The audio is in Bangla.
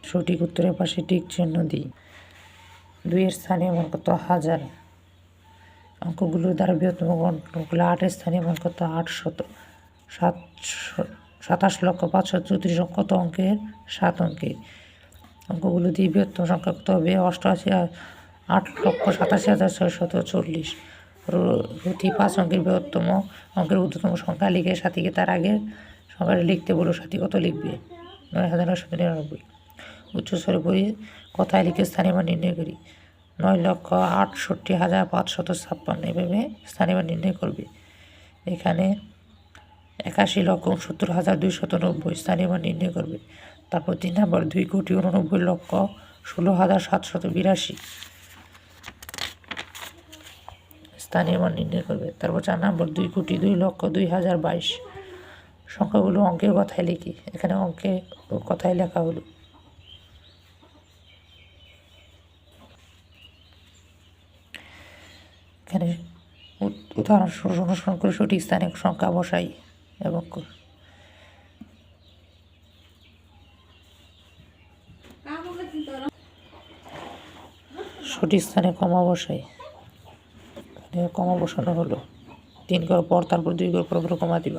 সঠিক উত্তরের পাশে টিক চিহ্ন দিই। 2-এর স্থানীয় মান কত? 1000। অঙ্কগুলোর দ্বারা বৃহত্তম গণগুলো 8-এর স্থানীয় মান কত? 27,534,000 কত অঙ্কের? 7 অঙ্কের। অঙ্কগুলো দিয়ে বৃহত্তম সংখ্যা কত হবে? 8,87,640। রুটি 5 অঙ্কের বৃহত্তম অঙ্কের ঊর্ধ্বতম সংখ্যা লিখে সাথীকে তার আগের সংখ্যাটা লিখতে বলো। সাথী কত লিখবে? 9,999। উচ্চস্বরে পড়ি, কথায় লিখে স্থানীয় মান নির্ণয় করি। 9,68,556। এভাবে স্থানীয় মান নির্ণয় করবে। এখানে 81,69,290 স্থানীয় মান নির্ণয় করবে। তারপর 3 নম্বর 2,89,16,782 স্থানীয় মান নির্ণয় করবে। তারপর 4 নম্বর 2,02,02,022 সংখ্যাগুলো অঙ্কের কথায় লিখি। এখানে অঙ্কে কথায় লেখা হলো। এখানে উদাহরণ অনুসরণ করে সঠিক স্থানে সংখ্যা বসাই এবং সঠিক স্থানে কমা বসাই। কমা বসানো হলো। 3 করার পর তারপর 2 করার পর কমা দিবা।